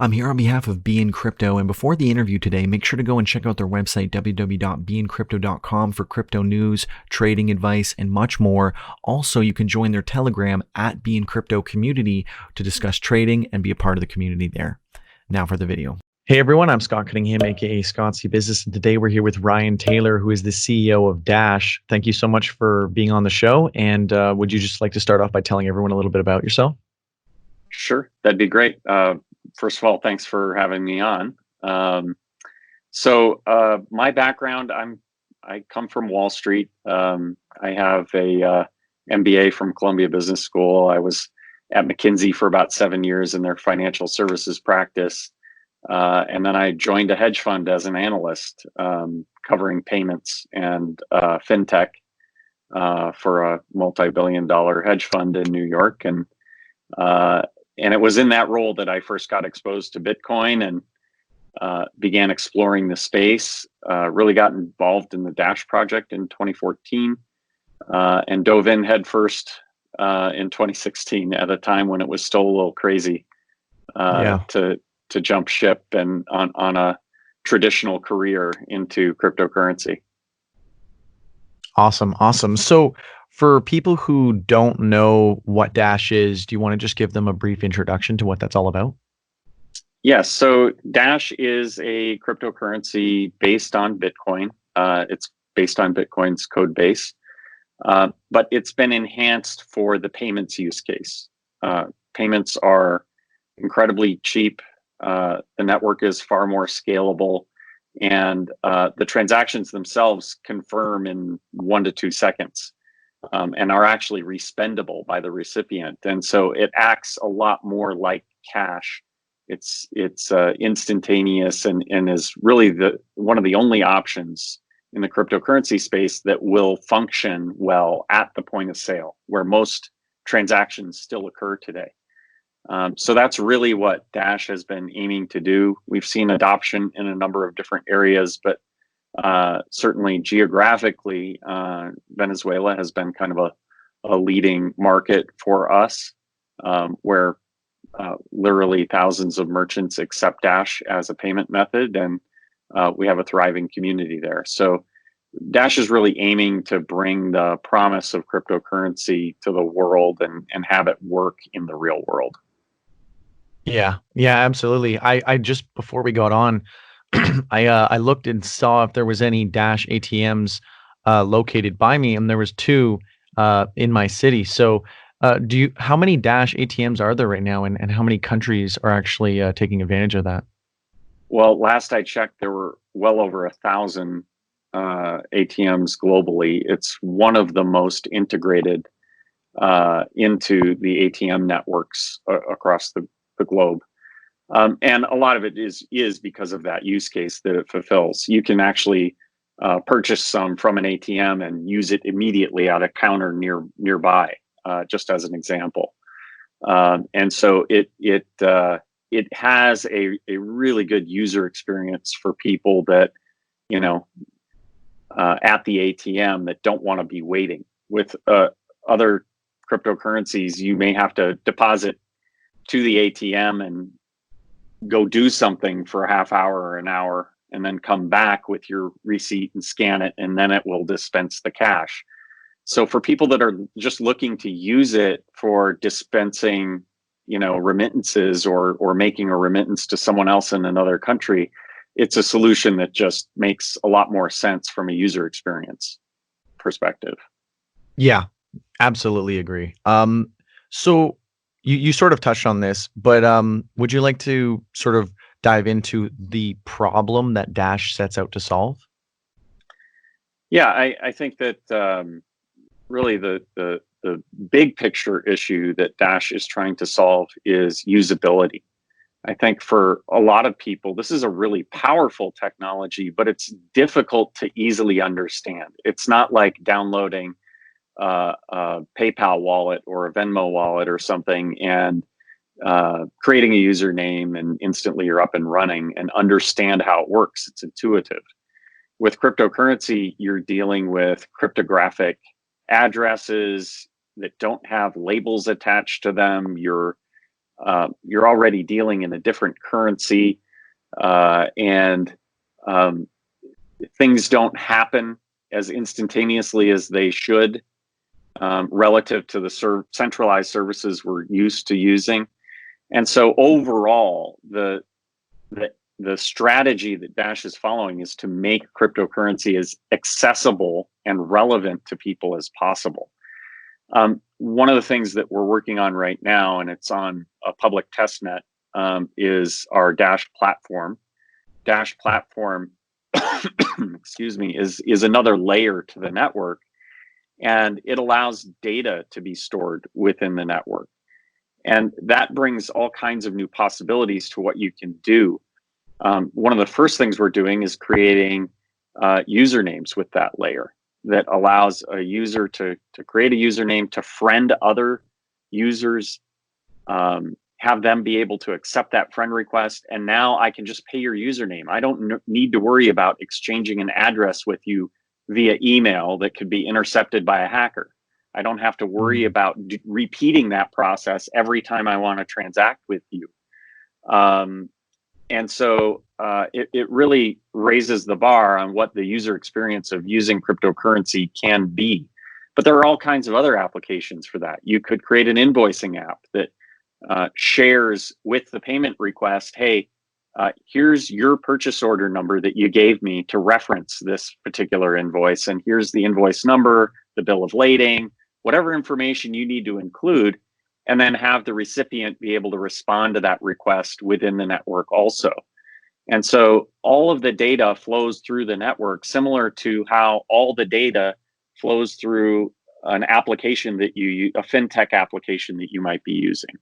I'm here on behalf of BeInCrypto, and before the interview today, make sure to go and check out their website, www.beincrypto.com, for crypto news, trading advice, and much more. Also, you can join their Telegram at BeInCrypto community to discuss trading and be a part of the community there. Now for the video. Hey everyone, I'm Scott Cunningham, aka Scottsy Business, and today we're here with Ryan Taylor, who is the CEO of Dash. Thank you so much for being on the show, and would you just like to start off by telling everyone a little bit about yourself? Sure, that'd be great. First of all, thanks for having me on. My background, I come from Wall Street. I have a MBA from Columbia Business School. I was at McKinsey for about 7 years in their financial services practice. And then I joined a hedge fund as an analyst, covering payments and fintech for a multi-billion-dollar hedge fund in New York. And it was in that role that I first got exposed to Bitcoin and began exploring the space. Really got involved in the Dash project in 2014 and dove in headfirst in 2016 at a time when it was still a little crazy to jump ship and on a traditional career into cryptocurrency. Awesome. So for people who don't know what Dash is, do you want to just give them a brief introduction to what that's all about? Yes. So Dash is a cryptocurrency based on Bitcoin. It's based on Bitcoin's code base, but it's been enhanced for the payments use case. Payments are incredibly cheap. The network is far more scalable, and the transactions themselves confirm in 1 to 2 seconds. And are actually respendable by the recipient, and so it acts a lot more like cash. It's instantaneous and is really one of the only options in the cryptocurrency space that will function well at the point of sale, where most transactions still occur today. So that's really what Dash has been aiming to do. We've seen adoption in a number of different areas, but certainly geographically, Venezuela has been kind of a leading market for us, where literally thousands of merchants accept Dash as a payment method, and we have a thriving community there. So Dash is really aiming to bring the promise of cryptocurrency to the world and have it work in the real world. Yeah, absolutely. I just before we got on, I looked and saw if there was any Dash ATMs located by me, and there was 2 in my city. So how many Dash ATMs are there right now, and how many countries are actually taking advantage of that? Well, last I checked, there were well over 1,000 ATMs globally. It's one of the most integrated into the ATM networks across the globe. And a lot of it is because of that use case that it fulfills. You can actually purchase some from an ATM and use it immediately at a counter nearby, just as an example. And so it has a really good user experience for people that, at the ATM that don't want to be waiting. With other cryptocurrencies, you may have to deposit to the ATM and go do something for a half hour or an hour, and then come back with your receipt and scan it, and then it will dispense the cash. So for people that are just looking to use it for dispensing, remittances or making a remittance to someone else in another country, it's a solution that just makes a lot more sense from a user experience perspective. Yeah, absolutely agree. So you sort of touched on this, but would you like to sort of dive into the problem that Dash sets out to solve? Yeah, I think that really the big picture issue that Dash is trying to solve is usability. I think for a lot of people, this is a really powerful technology, but it's difficult to easily understand. It's not like downloading a PayPal wallet or a Venmo wallet or something and creating a username, and instantly you're up and running and understand how it works. It's intuitive. With cryptocurrency, you're dealing with cryptographic addresses that don't have labels attached to them. You're you're already dealing in a different currency, and things don't happen as instantaneously as they should, relative to the centralized services we're used to using. And so overall, the strategy that Dash is following is to make cryptocurrency as accessible and relevant to people as possible. One of the things that we're working on right now, and it's on a public testnet, is our Dash platform. Dash platform, excuse me, is another layer to the network, and it allows data to be stored within the network. And that brings all kinds of new possibilities to what you can do. One of the first things we're doing is creating usernames with that layer that allows a user to create a username, to friend other users, have them be able to accept that friend request. And now I can just pay your username. I don't need to worry about exchanging an address with you via email that could be intercepted by a hacker. I don't have to worry about repeating that process every time I want to transact with you. And so it really raises the bar on what the user experience of using cryptocurrency can be. But there are all kinds of other applications for that. You could create an invoicing app that shares with the payment request, hey, here's your purchase order number that you gave me to reference this particular invoice, and here's the invoice number, the bill of lading, whatever information you need to include, and then have the recipient be able to respond to that request within the network also. And so all of the data flows through the network, similar to how all the data flows through an application that a fintech application that you might be using.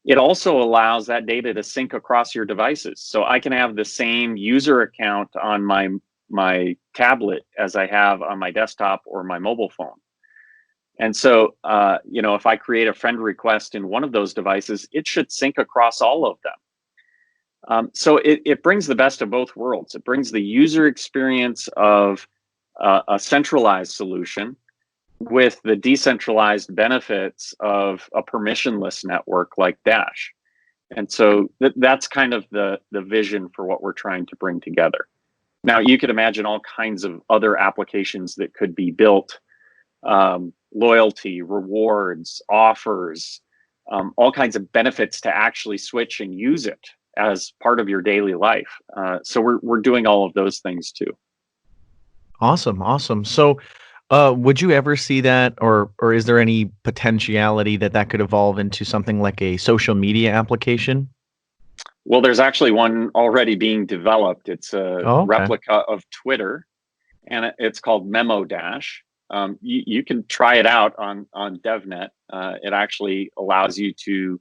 It also allows that data to sync across your devices. So I can have the same user account on my tablet as I have on my desktop or my mobile phone. And so, if I create a friend request in one of those devices, it should sync across all of them. So it brings the best of both worlds. It brings the user experience of a centralized solution with the decentralized benefits of a permissionless network like Dash. And so that's kind of the vision for what we're trying to bring together. Now, you could imagine all kinds of other applications that could be built, loyalty, rewards, offers, all kinds of benefits to actually switch and use it as part of your daily life. So we're doing all of those things too. Awesome. So, would you ever see that, or is there any potentiality that could evolve into something like a social media application? Well, there's actually one already being developed. It's a replica of Twitter, and it's called Memo Dash. You can try it out on DevNet. It actually allows you to,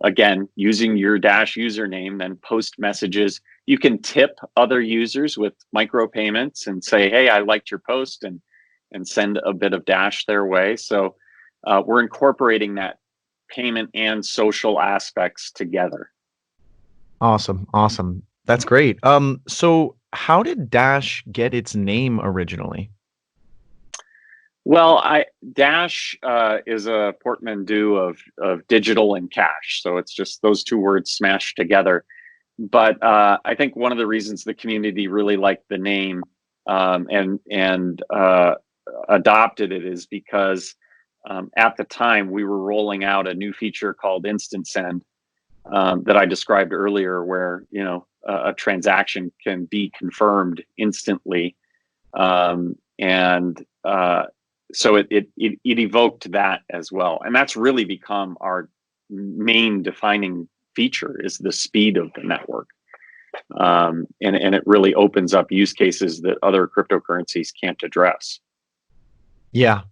again, using your Dash username, then post messages. You can tip other users with micropayments and say, hey, I liked your post, and send a bit of Dash their way. So we're incorporating that payment and social aspects together. Awesome. That's great. So how did Dash get its name originally? Well, Dash is a portmanteau of digital and cash. So it's just those two words smashed together. But I think one of the reasons the community really liked the name and adopted it is because at the time we were rolling out a new feature called Instant Send that I described earlier, where a transaction can be confirmed instantly, so it evoked that as well, and that's really become our main defining feature, is the speed of the network, and it really opens up use cases that other cryptocurrencies can't address. Yeah,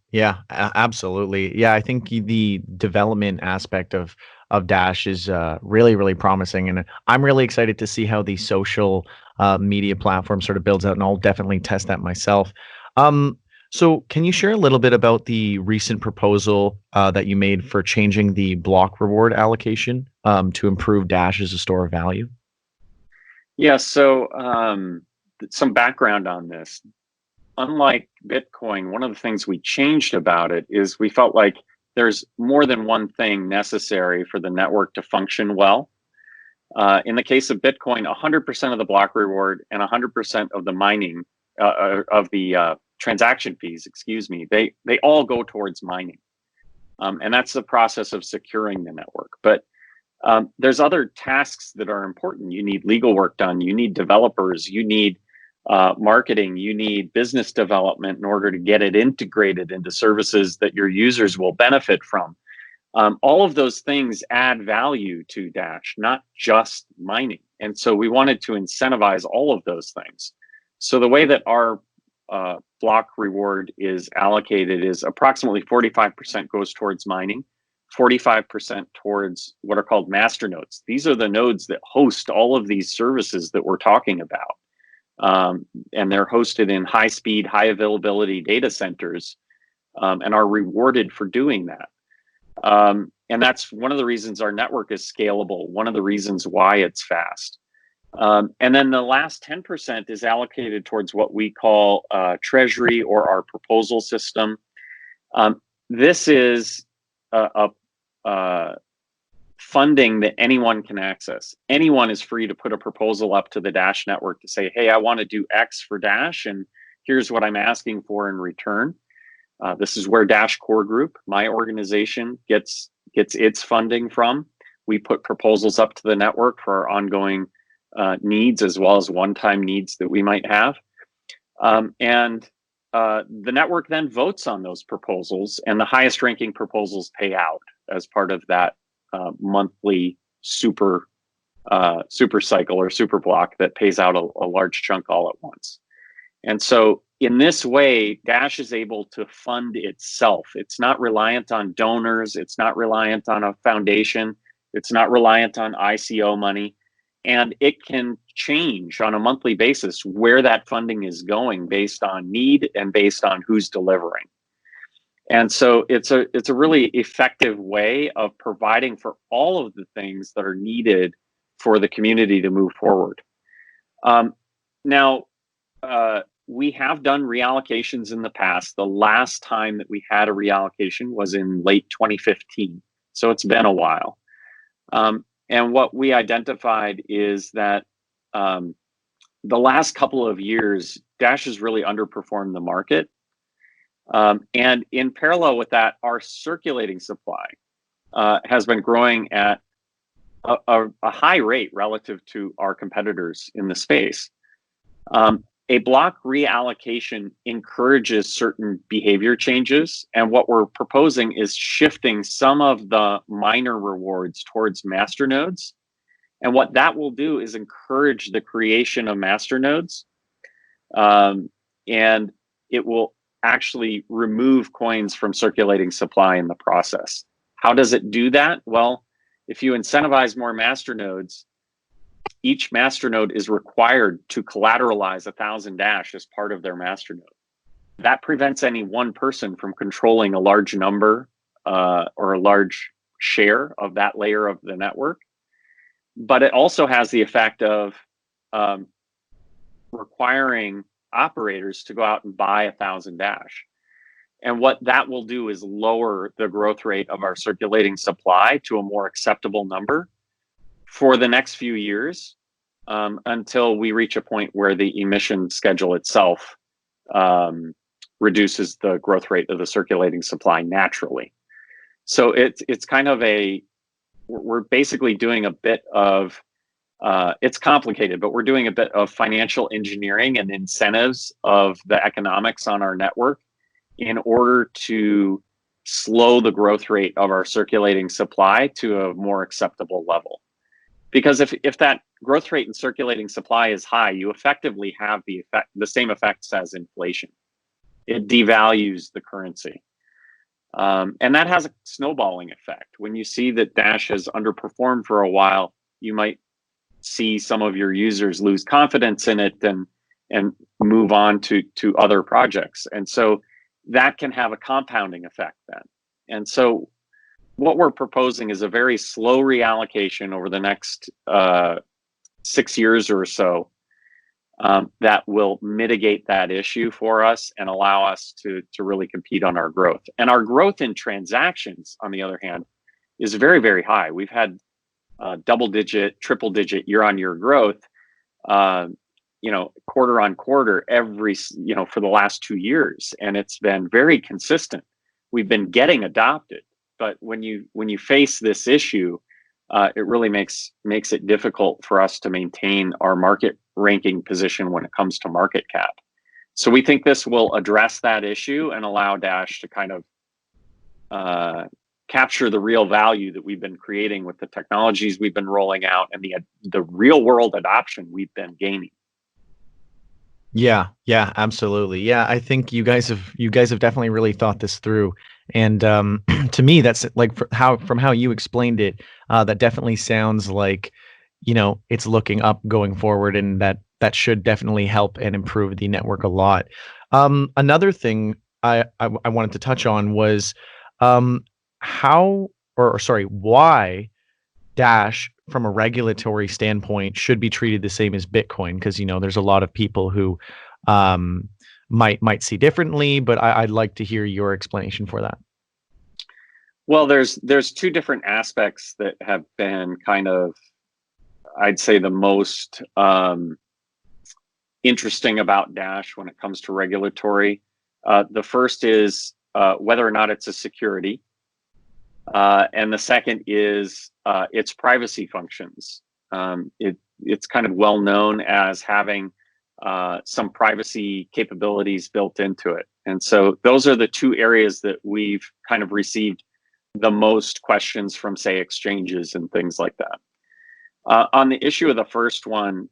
absolutely. Yeah, I think the development aspect of Dash is really promising, and I'm really excited to see how the social media platform sort of builds out, and I'll definitely test that myself. So can you share a little bit about the recent proposal that you made for changing the block reward allocation to improve Dash as a store of value? Yeah, so some background on this. Unlike Bitcoin, one of the things we changed about it is we felt like there's more than one thing necessary for the network to function well. In the case of Bitcoin, 100% of the block reward and 100% of the mining, of the transaction fees, excuse me, they all go towards mining. And that's the process of securing the network. But there's other tasks that are important. You need legal work done. You need developers. You need marketing. You need business development in order to get it integrated into services that your users will benefit from. All of those things add value to Dash, not just mining. And so we wanted to incentivize all of those things. So the way that our block reward is allocated is approximately 45% goes towards mining, 45% towards what are called master nodes. These are the nodes that host all of these services that we're talking about. And they're hosted in high speed, high availability data centers, and are rewarded for doing that. And that's one of the reasons our network is scalable, one of the reasons why it's fast. And then the last 10% is allocated towards what we call treasury, or our proposal system. This is a funding that anyone can access. Anyone is free to put a proposal up to the Dash network to say, hey, I want to do X for Dash, and here's what I'm asking for in return. This is where Dash Core Group, my organization, gets its funding from. We put proposals up to the network for our ongoing needs, as well as one-time needs that we might have. And the network then votes on those proposals, and the highest ranking proposals pay out as part of that monthly super cycle or super block that pays out a large chunk all at once. And so in this way, Dash is able to fund itself. It's not reliant on donors. It's not reliant on a foundation. It's not reliant on ICO money. And it can change on a monthly basis where that funding is going based on need and based on who's delivering. And so it's a really effective way of providing for all of the things that are needed for the community to move forward. Now, we have done reallocations in the past. The last time that we had a reallocation was in late 2015. So it's been a while. And what we identified is that the last couple of years, Dash has really underperformed the market. And in parallel with that, our circulating supply has been growing at a high rate relative to our competitors in the space. A block reallocation encourages certain behavior changes, and what we're proposing is shifting some of the miner rewards towards master nodes. And what that will do is encourage the creation of master nodes, and it will actually remove coins from circulating supply in the process. How does it do that? Well, if you incentivize more master nodes, each master node is required to collateralize 1,000 Dash as part of their master node. That prevents any one person from controlling a large number or a large share of that layer of the network. But it also has the effect of requiring operators to go out and buy 1,000 Dash. And what that will do is lower the growth rate of our circulating supply to a more acceptable number for the next few years, until we reach a point where the emission schedule itself reduces the growth rate of the circulating supply naturally. So it's kind of we're basically doing a bit of, it's complicated, but we're doing a bit of financial engineering and incentives of the economics on our network in order to slow the growth rate of our circulating supply to a more acceptable level. Because if that growth rate in circulating supply is high, you effectively have the same effects as inflation. It devalues the currency. And that has a snowballing effect. When you see that Dash has underperformed for a while, you might see some of your users lose confidence in it and move on to other projects. And so that can have a compounding effect then. And so what we're proposing is a very slow reallocation over the next 6 years or so, that will mitigate that issue for us and allow us to really compete on our growth. And our growth in transactions, on the other hand, is very, very high. We've had double-digit, triple-digit year-on-year growth, quarter on quarter for the last 2 years, and it's been very consistent. We've been getting adopted, but when you face this issue, it really makes it difficult for us to maintain our market ranking position when it comes to market cap. So we think this will address that issue and allow Dash to kind of capture the real value that we've been creating with the technologies we've been rolling out and the real world adoption we've been gaining. Yeah, absolutely. Yeah, I think you guys have definitely really thought this through. And to me, that's like from how you explained it, that definitely sounds like, it's looking up going forward, and that should definitely help and improve the network a lot. Another thing I wanted to touch on was why Dash, from a regulatory standpoint, should be treated the same as Bitcoin, because there's a lot of people who might see differently, but I'd like to hear your explanation for that. Well, there's two different aspects that have been kind of, I'd say, the most interesting about Dash when it comes to regulatory. The first is whether or not it's a security. And the second is its privacy functions. It's kind of well known as having some privacy capabilities built into it. And so those are the two areas that we've kind of received the most questions from, say, exchanges and things like that. On the issue of the first one,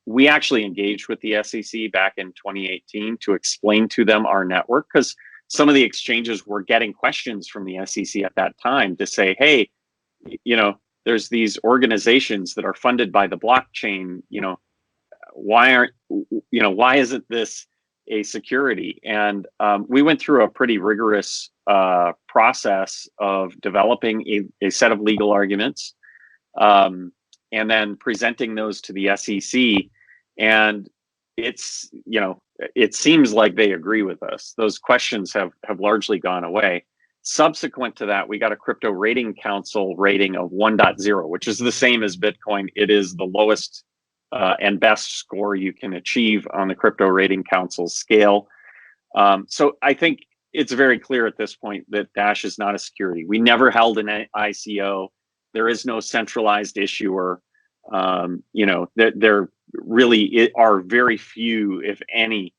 we actually engaged with the SEC back in 2018 to explain to them our network, because some of the exchanges were getting questions from the SEC at that time to say, hey, there's these organizations that are funded by the blockchain, why isn't this a security? And we went through a pretty rigorous process of developing a set of legal arguments, and then presenting those to the SEC. And it seems like they agree with us. Those questions have largely gone away. Subsequent to that, we got a Crypto Rating Council rating of 1.0, which is the same as Bitcoin. It is the lowest and best score you can achieve on the Crypto Rating Council scale. So I think it's very clear at this point that Dash is not a security. We never held an ICO. There is no centralized issuer. There really are very few, if any,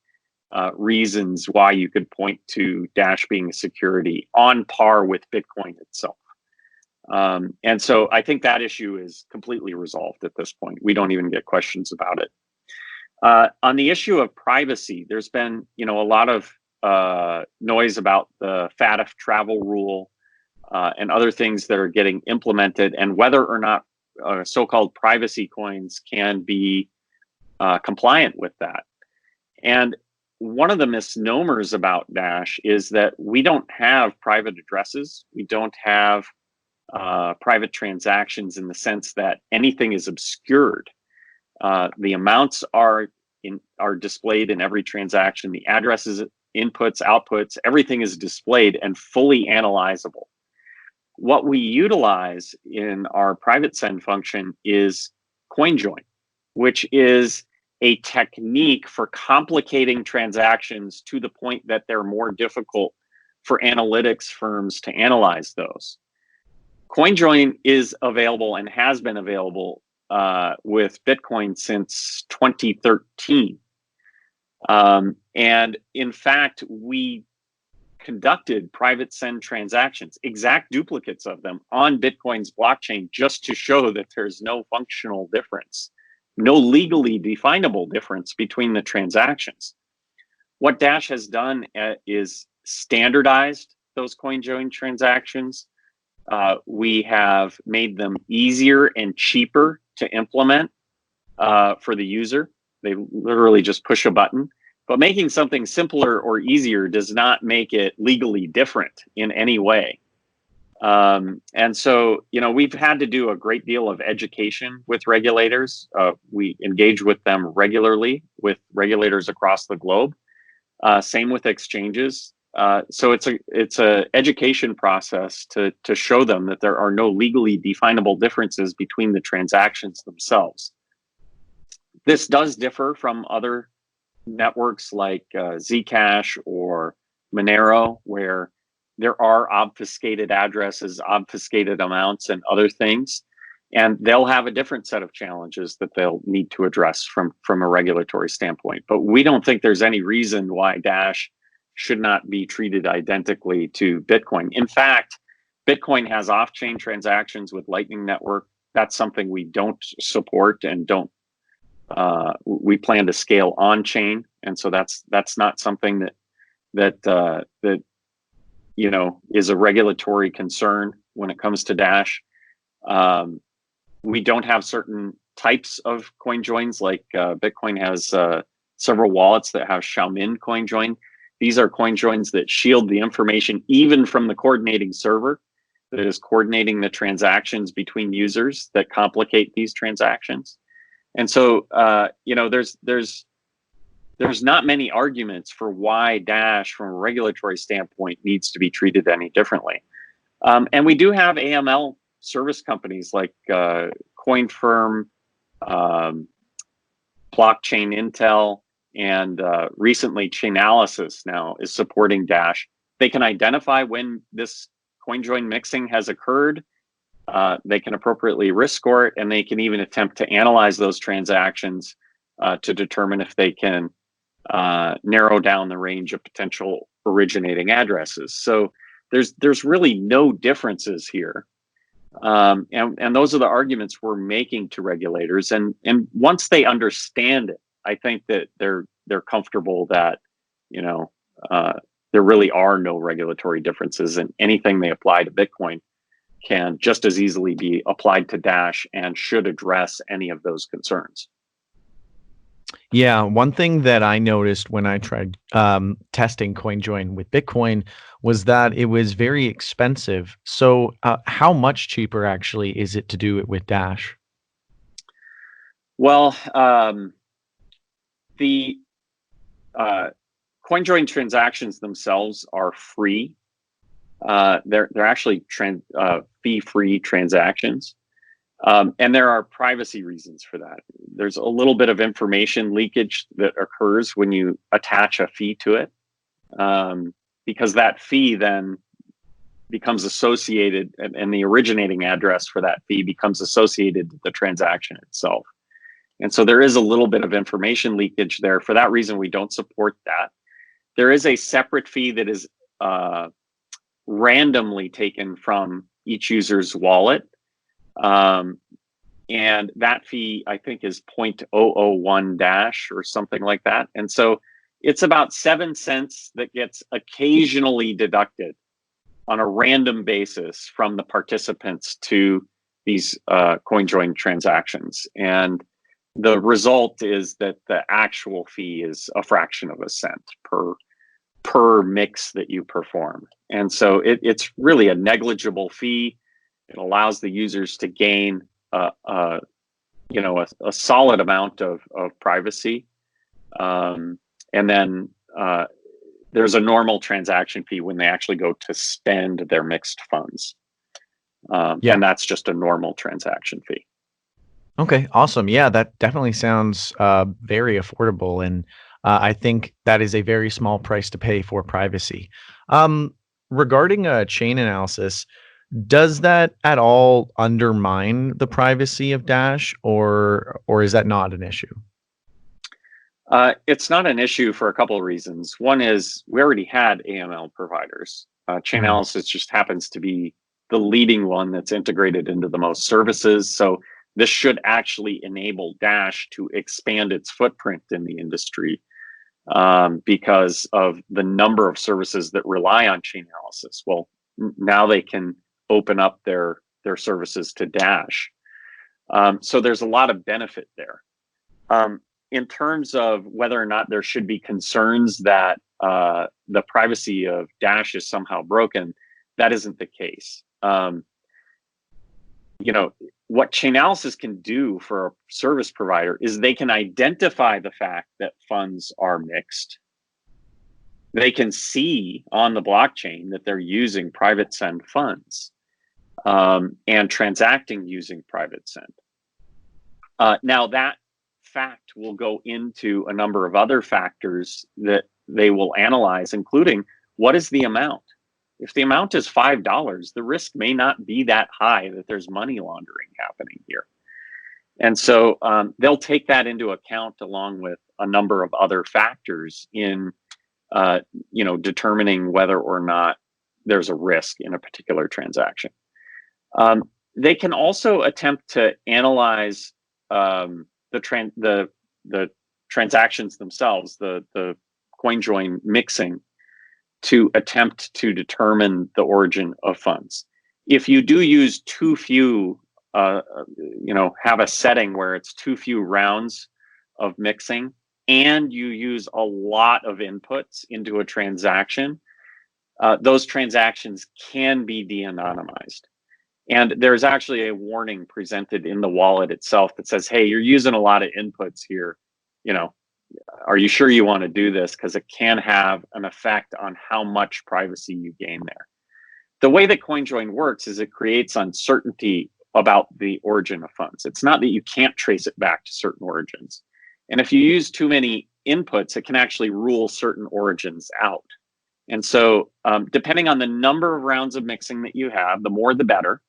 reasons why you could point to Dash being a security on par with Bitcoin itself. And so I think that issue is completely resolved at this point. We don't even get questions about it. On the issue of privacy, there's been a lot of noise about the FATF travel rule and other things that are getting implemented, and whether or not so-called privacy coins can be compliant with that. And one of the misnomers about Dash is that we don't have private addresses. We don't have private transactions in the sense that anything is obscured. The amounts are displayed in every transaction. The addresses, inputs, outputs, everything is displayed and fully analyzable. What we utilize in our private send function is CoinJoin, which is a technique for complicating transactions to the point that they're more difficult for analytics firms to analyze those. CoinJoin is available and has been available with Bitcoin since 2013. And in fact, we conducted private send transactions, exact duplicates of them, on Bitcoin's blockchain, just to show that there's no functional difference, no legally definable difference between the transactions. What Dash has done is standardized those CoinJoin transactions. We have made them easier and cheaper to implement for the user. They literally just push a button. But making something simpler or easier does not make it legally different in any way. And so, we've had to do a great deal of education with regulators. We engage with them regularly with regulators across the globe. Same with exchanges. So it's a education process to show them that there are no legally definable differences between the transactions themselves. This does differ from other networks like Zcash or Monero, where there are obfuscated addresses, obfuscated amounts, and other things. And they'll have a different set of challenges that they'll need to address from a regulatory standpoint. But we don't think there's any reason why Dash should not be treated identically to Bitcoin. In fact, Bitcoin has off-chain transactions with Lightning Network. That's something we don't support and don't. We plan to scale on-chain, and so that's not something that is a regulatory concern when it comes to Dash. We don't have certain types of CoinJoins, like Bitcoin has several wallets that have Xiaomin CoinJoin. These are CoinJoins that shield the information even from the coordinating server that is coordinating the transactions between users that complicate these transactions. And so, there's not many arguments for why Dash, from a regulatory standpoint, needs to be treated any differently. And we do have AML service companies like CoinFirm, Blockchain Intel, and recently Chainalysis now is supporting Dash. They can identify when this CoinJoin mixing has occurred. They can appropriately risk score it, and they can even attempt to analyze those transactions to determine if they can narrow down the range of potential originating addresses. So there's really no differences here. And those are the arguments we're making to regulators. And once they understand it, I think that they're comfortable that, there really are no regulatory differences, and anything they apply to Bitcoin can just as easily be applied to Dash and should address any of those concerns. Yeah, one thing that I noticed when I tried testing CoinJoin with Bitcoin was that it was very expensive. So how much cheaper actually is it to do it with Dash? Well, the CoinJoin transactions themselves are free. They're actually fee-free transactions. And there are privacy reasons for that. There's a little bit of information leakage that occurs when you attach a fee to it, because that fee then becomes associated, and the originating address for that fee becomes associated with the transaction itself. And so there is a little bit of information leakage there. For that reason, we don't support that. There is a separate fee that is randomly taken from each user's wallet. And that fee, I think, is 0.001 Dash or something like that. And so it's about 7 cents that gets occasionally deducted on a random basis from the participants to these CoinJoin transactions. And the result is that the actual fee is a fraction of a cent per mix that you perform. And so it's really a negligible fee. It allows the users to gain a solid amount of privacy. And then there's a normal transaction fee when they actually go to spend their mixed funds. And that's just a normal transaction fee. Okay, awesome. Yeah, that definitely sounds very affordable. And I think that is a very small price to pay for privacy. Regarding Chainalysis, does that at all undermine the privacy of Dash, or is that not an issue? It's not an issue for a couple of reasons. One is we already had AML providers. Chainalysis just happens to be the leading one that's integrated into the most services. So this should actually enable Dash to expand its footprint in the industry because of the number of services that rely on Chainalysis. Well, now they can open up their services to Dash. So there's a lot of benefit there. In terms of whether or not there should be concerns that the privacy of Dash is somehow broken, that isn't the case. what Chainalysis can do for a service provider is they can identify the fact that funds are mixed. They can see on the blockchain that they're using private send funds and transacting using private send. Now that fact will go into a number of other factors that they will analyze, including what is the amount? If the amount is $5, the risk may not be that high that there's money laundering happening here. And so they'll take that into account along with a number of other factors in determining whether or not there's a risk in a particular transaction. They can also attempt to analyze the transactions themselves, the CoinJoin mixing, to attempt to determine the origin of funds. If you do use too few, have a setting where it's too few rounds of mixing, and you use a lot of inputs into a transaction, those transactions can be de-anonymized. And there's actually a warning presented in the wallet itself that says, hey, you're using a lot of inputs here. Are you sure you want to do this? Because it can have an effect on how much privacy you gain there. The way that CoinJoin works is it creates uncertainty about the origin of funds. It's not that you can't trace it back to certain origins. And if you use too many inputs, it can actually rule certain origins out. And so depending on the number of rounds of mixing that you have, the more the better.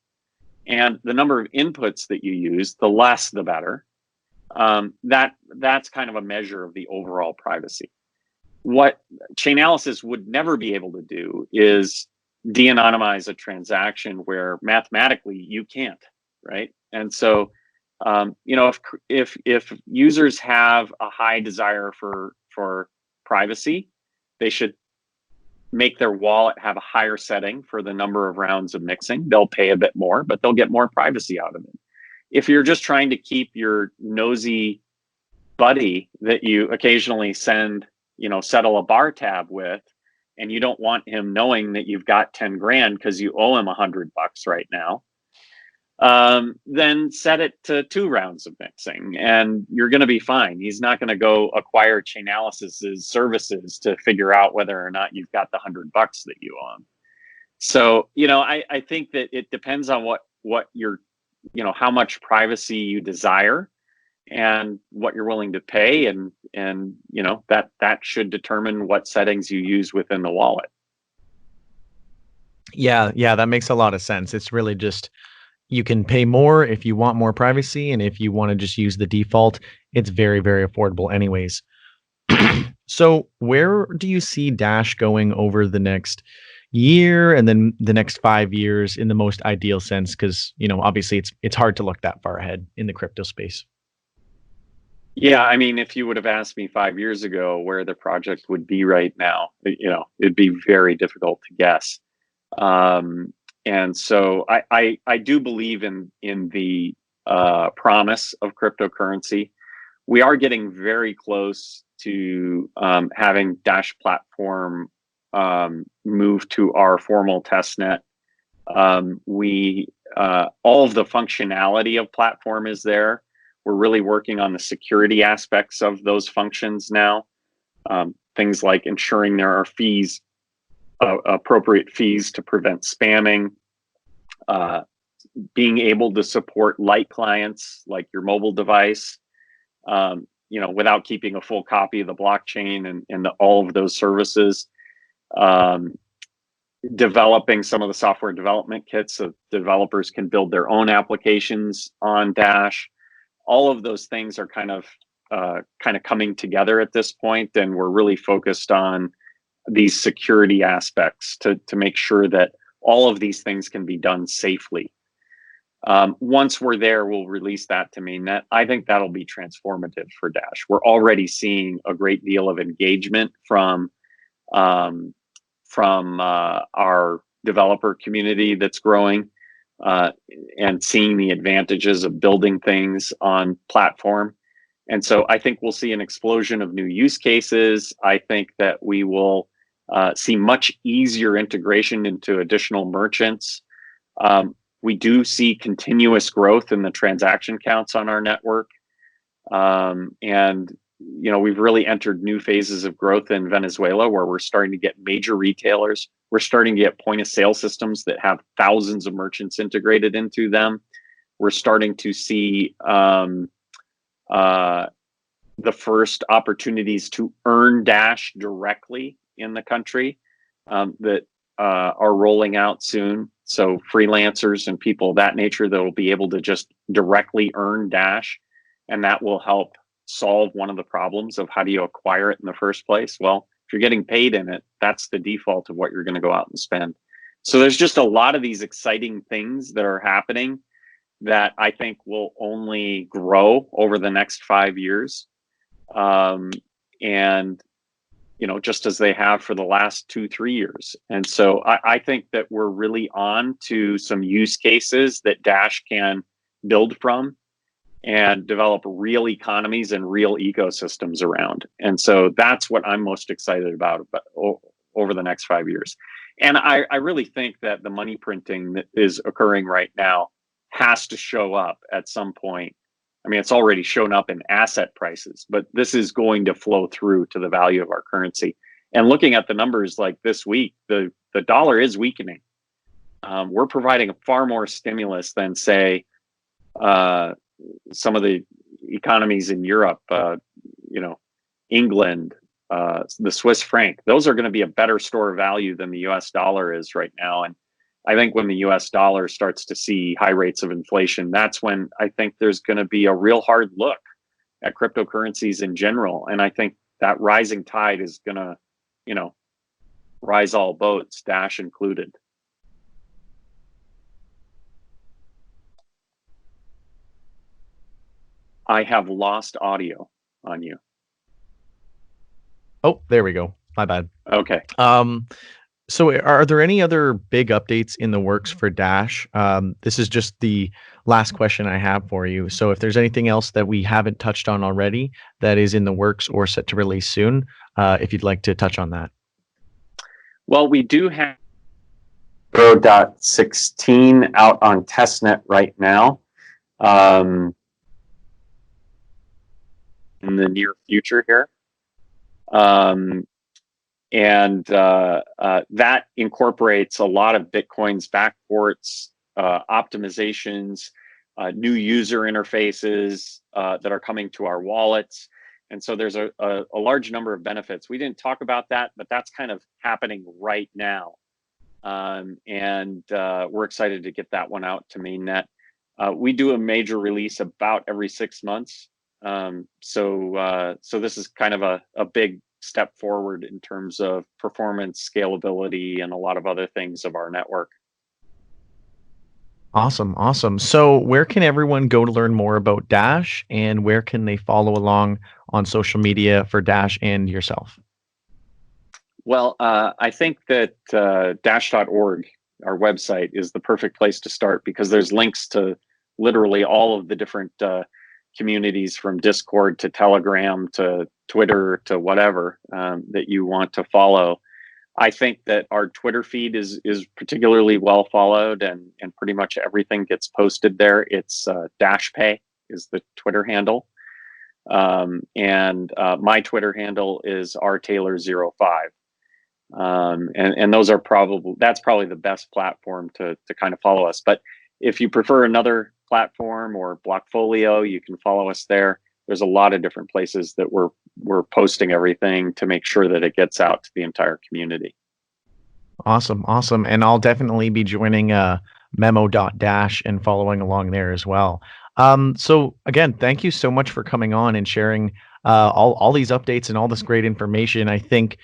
And the number of inputs that you use, the less the better. That's kind of a measure of the overall privacy. What Chainalysis would never be able to do is de-anonymize a transaction where mathematically you can't, right? And so, if users have a high desire for privacy, they should make their wallet have a higher setting for the number of rounds of mixing. They'll pay a bit more, but they'll get more privacy out of it. If you're just trying to keep your nosy buddy that you occasionally settle a bar tab with, and you don't want him knowing that you've got 10 grand because you owe him $100 right now, then set it to 2 rounds of mixing and you're going to be fine. He's not going to go acquire Chainalysis's services to figure out whether or not you've got the $100 that you owe him. So, I think that it depends on what you're, how much privacy you desire and what you're willing to pay. And that should determine what settings you use within the wallet. Yeah, that makes a lot of sense. It's really just, you can pay more if you want more privacy, and if you want to just use the default, it's very, very affordable anyways. So where do you see Dash going over the next year and then the next 5 years in the most ideal sense? Because, obviously it's hard to look that far ahead in the crypto space. Yeah, I mean, if you would have asked me 5 years ago where the project would be right now, it'd be very difficult to guess. And so I do believe in the promise of cryptocurrency. We are getting very close to having Dash platform move to our formal testnet. All of the functionality of platform is there. We're really working on the security aspects of those functions now. Things like ensuring there are fees, appropriate fees to prevent spamming, being able to support light clients like your mobile device, without keeping a full copy of the blockchain and all of those services. Developing some of the software development kits so developers can build their own applications on Dash. All of those things are kind of coming together at this point, and we're really focused on these security aspects to make sure that all of these things can be done safely. Once we're there, we'll release that to mainnet. I think that'll be transformative for Dash. We're already seeing a great deal of engagement from our developer community that's growing, and seeing the advantages of building things on platform. And so I think we'll see an explosion of new use cases. I think that we will see much easier integration into additional merchants. We do see continuous growth in the transaction counts on our network. And we've really entered new phases of growth in Venezuela, where we're starting to get major retailers. We're starting to get point of sale systems that have thousands of merchants integrated into them. We're starting to see the first opportunities to earn Dash directly in the country that are rolling out soon. So freelancers and people of that nature that will be able to just directly earn Dash, and that will help solve one of the problems of how do you acquire it in the first place. Well, if you're getting paid in it, that's the default of what you're going to go out and spend. So there's just a lot of these exciting things that are happening that I think will only grow over the next 5 years. And just as they have for the last 2-3 years. And so I think that we're really on to some use cases that Dash can build from and develop real economies and real ecosystems around. And so that's what I'm most excited about over the next 5 years. And I really think that the money printing that is occurring right now has to show up at some point. I mean, it's already shown up in asset prices, but this is going to flow through to the value of our currency. And looking at the numbers like this week, the dollar is weakening. We're providing far more stimulus than, say, some of the economies in Europe, England, the Swiss franc. Those are going to be a better store of value than the US dollar is right now. And I think when the US dollar starts to see high rates of inflation, that's when I think there's going to be a real hard look at cryptocurrencies in general. And I think that rising tide is going to, rise all boats, Dash included. I have lost audio on you. Oh, there we go. My bad. Okay. So are there any other big updates in the works for Dash? This is just the last question I have for you. So if there's anything else that we haven't touched on already that is in the works or set to release soon, if you'd like to touch on that. Well, we do have 0.16 out on testnet right now. In the near future here. And that incorporates a lot of Bitcoin's backports, optimizations, new user interfaces that are coming to our wallets. And so there's a large number of benefits. We didn't talk about that, but that's kind of happening right now. And we're excited to get that one out to mainnet. We do a major release about every 6 months. So this is kind of a big step forward in terms of performance, scalability, and a lot of other things of our network. Awesome. So where can everyone go to learn more about Dash, and where can they follow along on social media for Dash and yourself? Well, I think that dash.org, our website, is the perfect place to start, because there's links to literally all of the different communities, from Discord to Telegram to Twitter to whatever that you want to follow. I think that our Twitter feed is particularly well followed, and pretty much everything gets posted there. It's DashPay is the Twitter handle. And my Twitter handle is rtaylor05. And those are that's probably the best platform to kind of follow us. But if you prefer another platform or Blockfolio, you can follow us there. There's a lot of different places that we're posting everything to make sure that it gets out to the entire community. Awesome. And I'll definitely be joining memo.dash and following along there as well. So again, thank you so much for coming on and sharing all these updates and all this great information. I think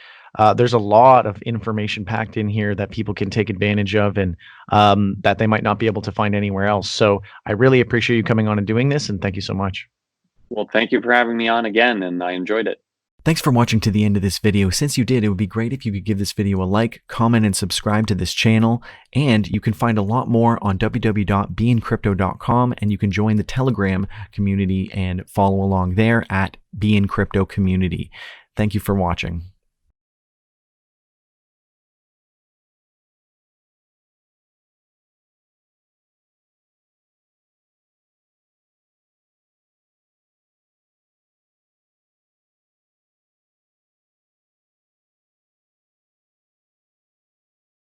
there's a lot of information packed in here that people can take advantage of, and that they might not be able to find anywhere else. So I really appreciate you coming on and doing this, and thank you so much. Well, thank you for having me on again, and I enjoyed it. Thanks for watching to the end of this video. Since you did, it would be great if you could give this video a like, comment, and subscribe to this channel. And you can find a lot more on www.BeInCrypto.com, and you can join the Telegram community and follow along there at BeInCrypto Community. Thank you for watching.